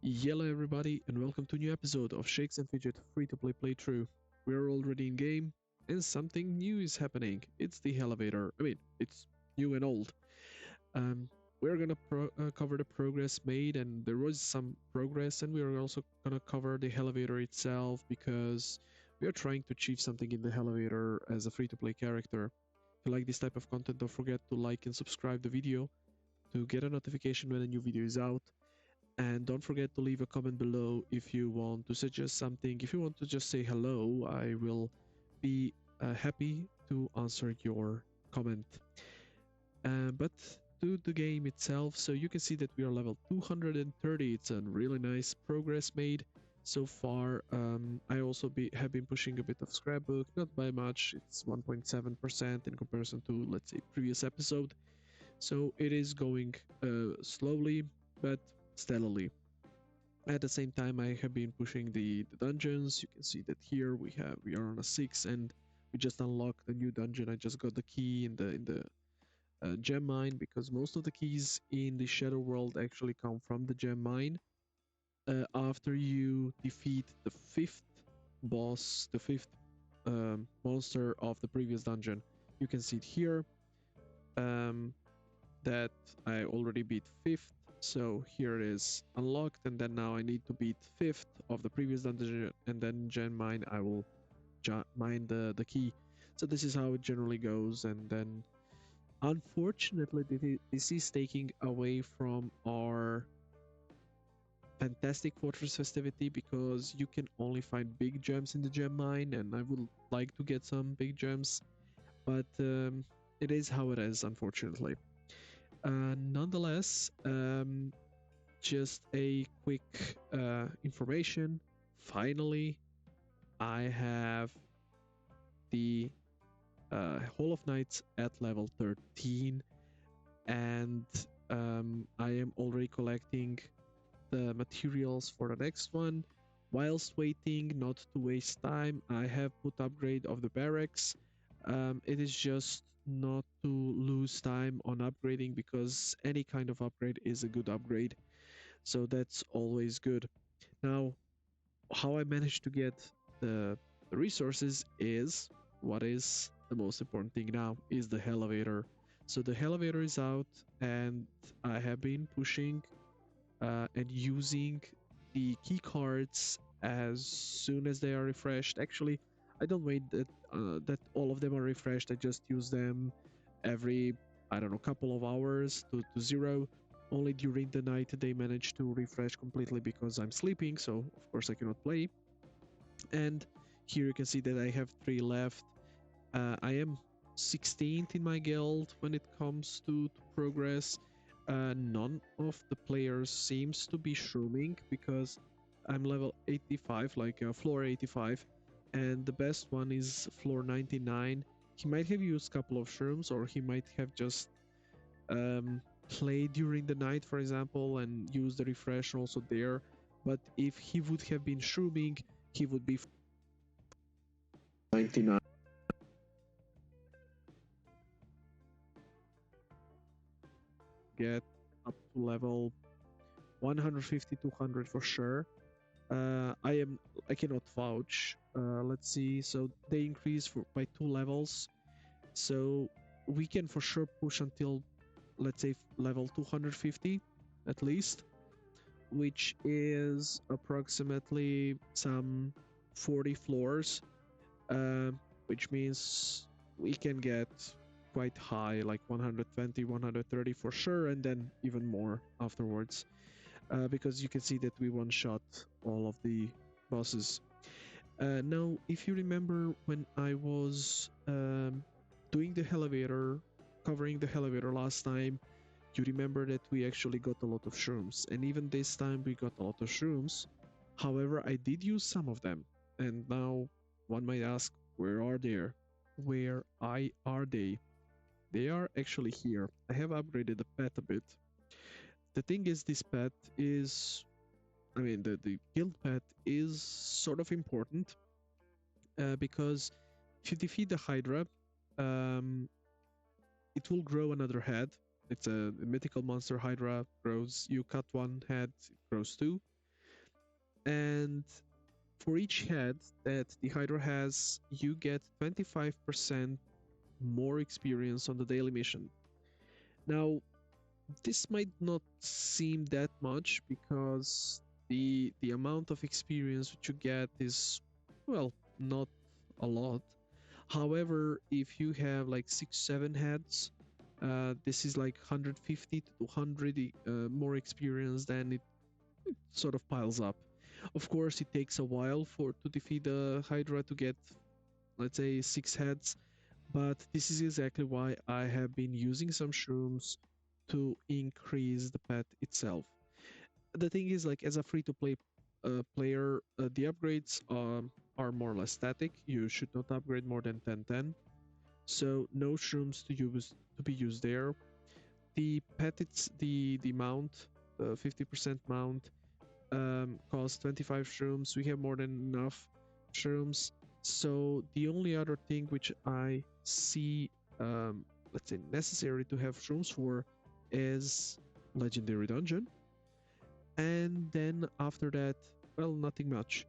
Yello everybody, and welcome to a new episode of Shakesandfidget free-to-play playthrough. We're already in game, and something new is happening. It's the Hellevator. It's new and old. We're gonna cover the progress made, and there was some progress, and we're also gonna cover the Hellevator itself, because we are trying to achieve something in the Hellevator as a free-to-play character. If you like this type of content, don't forget to like and subscribe the video to get a notification when a new video is out. And don't forget to leave a comment below if you want to suggest something. If you want to just say hello, I will be happy to answer your comment. But to the game itself, so you can see that we are level 230. It's a really nice progress made so far. I also have been pushing a bit of scrapbook, not by much. It's 1.7% in comparison to, let's say, previous episode. So it is going slowly, but steadily. At the same time, I have been pushing the dungeons. You can see that here we are on a 6, and we just unlocked a new dungeon. I just got the key in the gem mine, because most of the keys in the shadow world actually come from the gem mine. After you defeat the fifth boss, the fifth monster of the previous dungeon, you can see it here. That I already beat 5th, so here it is unlocked, and then now I need to beat 5th of the previous dungeon, and then gem mine. I will mine the key. So this is how it generally goes, and then unfortunately this is taking away from our fantastic fortress festivity, because you can only find big gems in the gem mine, and I would like to get some big gems, but it is how it is, unfortunately. Nonetheless, just a quick information. Finally, I have the Hall of Knights at level 13, and I am already collecting the materials for the next one. Whilst waiting, not to waste time, I have put upgrade of the barracks. It is just not to lose time on upgrading, because any kind of upgrade is a good upgrade, so that's always good. Now, how I managed to get the resources is what is the most important thing now, is the Hellevator. So the Hellevator is out, and I have been pushing and using the key cards as soon as they are refreshed. Actually, I don't wait that all of them are refreshed. I just use them every, I don't know, couple of hours to zero. Only during the night they manage to refresh completely, because I'm sleeping, so of course I cannot play. And here you can see that I have 3 left. I am 16th in my guild when it comes to progress. None of the players seems to be shrooming, because I'm level 85, like floor 85, and the best one is floor 99. He might have used a couple of shrooms, or he might have just played during the night, for example, and used the refresh also there. But if he would have been shrooming, he would be 99. Get up to level 150, 200 for sure. I cannot vouch. Let's see. So they increase by 2 levels. So we can for sure push until, let's say, level 250 at least, which is approximately some 40 floors, which means we can get quite high, like 120, 130 for sure, and then even more afterwards. Because you can see that we one-shot all of the bosses. Now, if you remember when I was doing the Hellevator, covering the Hellevator last time, you remember that we actually got a lot of shrooms, and even this time we got a lot of shrooms. However, I did use some of them, and now one might ask, where are they? Where are they? They are actually here. I have upgraded the pet a bit. The thing is, this pet is, the guild pet is sort of important, because if you defeat the Hydra, it will grow another head. It's a mythical monster. Hydra grows, you cut one head, it grows 2. And for each head that the Hydra has, you get 25% more experience on the daily mission. Now, this might not seem that much because the amount of experience that you get is, well, not a lot. However, if you have like 6 7 heads, this is like 150 to 200 more experience, then it sort of piles up. Of course, it takes a while for to defeat the Hydra to get, let's say, 6 heads, but this is exactly why I have been using some shrooms to increase the pet itself. The thing is, like, as a free to play player, the upgrades are more or less static. You should not upgrade more than 1010, so no shrooms to be used there. The pet, it's the mount, the 50% mount, costs 25 shrooms. We have more than enough shrooms. So the only other thing which I see, let's say, necessary to have shrooms for is Legendary Dungeon. And then after that, well, nothing much.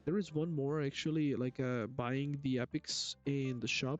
There is one more actually, like buying the epics in the shop,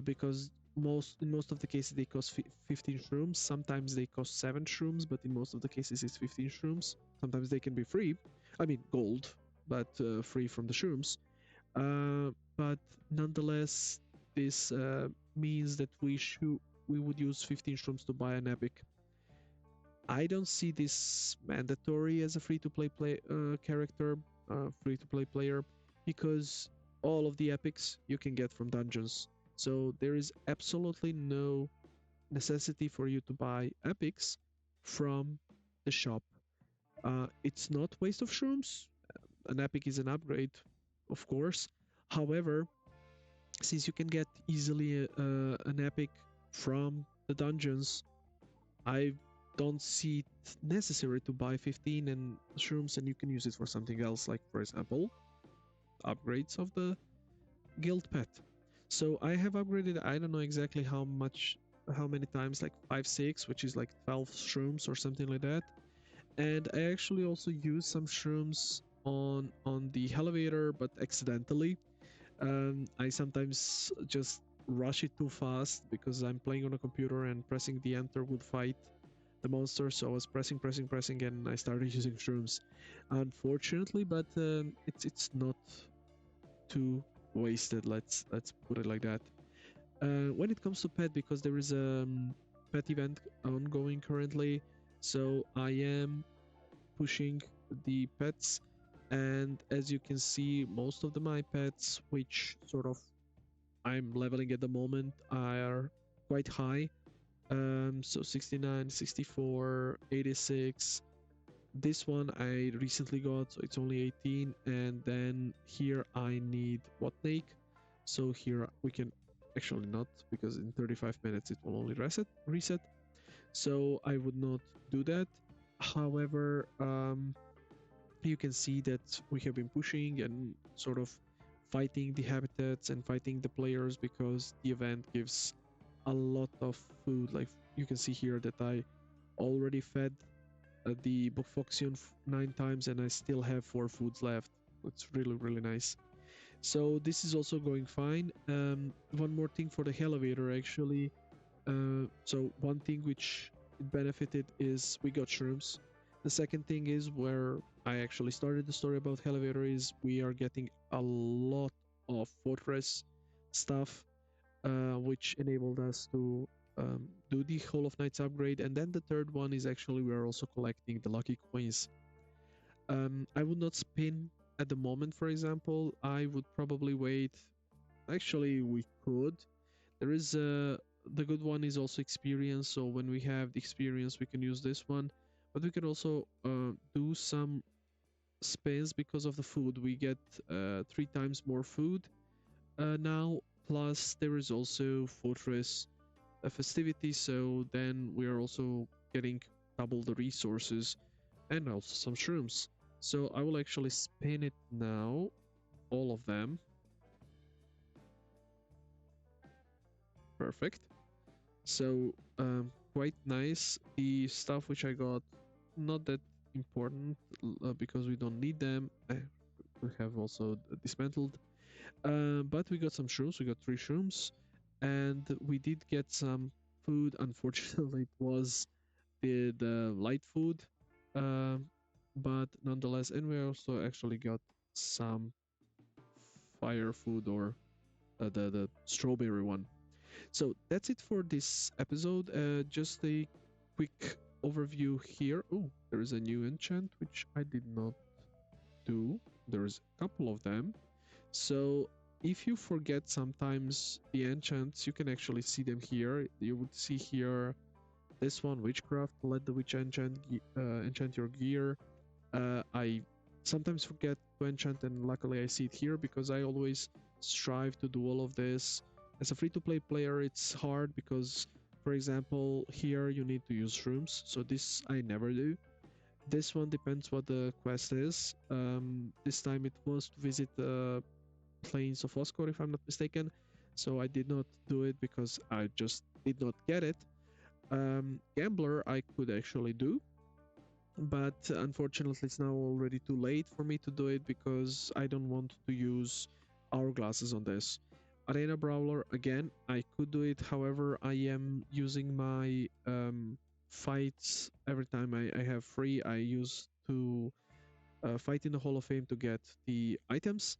because in most of the cases they cost 15 shrooms. Sometimes they cost 7 shrooms, but in most of the cases it's 15 shrooms. Sometimes they can be free, I mean gold, but free from the shrooms. But nonetheless, this means that we would use 15 shrooms to buy an epic. I don't see this mandatory as a free to play character, free to play player, because all of the epics you can get from dungeons. So there is absolutely no necessity for you to buy epics from the shop. It's not waste of shrooms. An epic is an upgrade, of course. However, since you can get easily an epic from the dungeons, I don't see it necessary to buy 15 and shrooms, and you can use it for something else, like for example upgrades of the guild pet. So I have upgraded, I don't know exactly how many times, like 5 6, which is like 12 shrooms or something like that. And I actually also use some shrooms on the Hellevator, but accidentally. I sometimes just rush it too fast because I'm playing on a computer and pressing the enter would fight the monster, so I was pressing, and I started using shrooms. Unfortunately, but it's not too wasted. Let's put it like that. When it comes to pet, because there is a pet event ongoing currently, so I am pushing the pets, and as you can see, most of the my pets, which sort of I'm leveling at the moment, are quite high. So 69, 64, 86. This one I recently got, so it's only 18. And then here I need Watnake. So here we can actually not, because in 35 minutes it will only reset. So I would not do that. However, you can see that we have been pushing and sort of fighting the habitats and fighting the players, because the event gives a lot of food. Like you can see here that I already fed the Bofoxion 9 times, and I still have 4 foods left. It's really nice. So this is also going fine. One more thing for the Hellevator actually. So one thing which it benefited is we got shrooms. The second thing is where I actually started the story about Hellevator is we are getting a lot of fortress stuff, which enabled us to do the Hall of Knights upgrade. And then the third one is actually we are also collecting the lucky coins. I would not spin at the moment, for example. I would probably wait. Actually, we could. There is the good one is also experience. So when we have the experience, we can use this one. But we can also do some spins because of the food. We get 3 times more food now. Plus, there is also fortress a festivity, so then we are also getting double the resources and also some shrooms. So I will actually spin it now, all of them. Perfect. So quite nice. The stuff which I got, not that important because we don't need them. We have also dismantled. But we got some shrooms. We got 3 shrooms, and we did get some food. Unfortunately, it was the light food, um, but nonetheless, and we also actually got some fire food, or the strawberry one. So that's it for this episode. Just a quick overview here. Oh, there is a new enchant which I did not do. There's a couple of them. So if you forget sometimes the enchants, you can actually see them here. You would see here this one, witchcraft. Let the witch enchant your gear. I sometimes forget to enchant, and luckily I see it here because I always strive to do all of this. As a free-to-play player, it's hard because, for example, here you need to use shrooms, so this I never do. This one depends what the quest is. This time it was to visit the plains of Oscar, if I'm not mistaken, so I did not do it because I just did not get it. Gambler I could actually do, but unfortunately it's now already too late for me to do it because I don't want to use hourglasses on this. Arena Brawler, again, I could do it, however I am using my fights every time I have free. I use to fight in the Hall of Fame to get the items.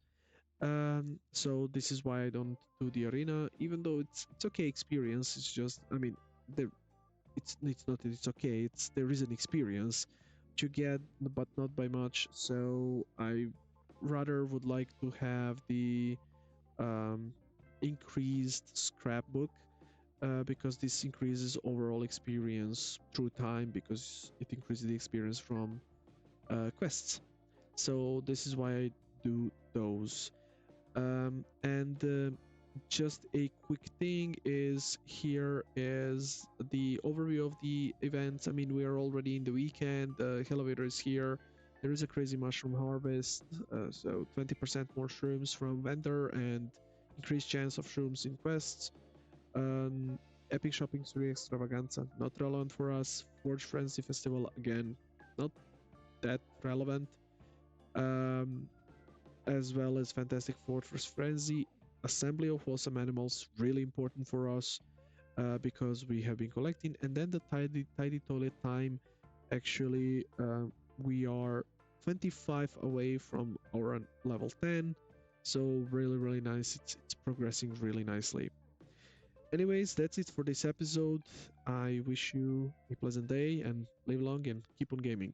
So this is why I don't do the arena, even though it's okay experience. It's just, I mean, there it's not that it's okay, it's there is an experience to get, but not by much. So I rather would like to have the um, increased scrapbook, because this increases overall experience through time because it increases the experience from quests. So this is why I do those. And just a quick thing is, here is the overview of the events. I mean, we are already in the weekend. Hellevator is here. There is a crazy mushroom harvest, so 20% more shrooms from vendor and increased chance of shrooms in quests. um, Epic shopping spree extravaganza, not relevant for us. Forge frenzy festival, again, not that relevant. um, as well as Fantastic Fortress Frenzy. Assembly of Awesome Animals, really important for us, because we have been collecting. And then the Tidy Toilet Time, actually, we are 25 away from our level 10. So really, really nice. It's progressing really nicely. Anyways, that's it for this episode. I wish you a pleasant day and live long and keep on gaming.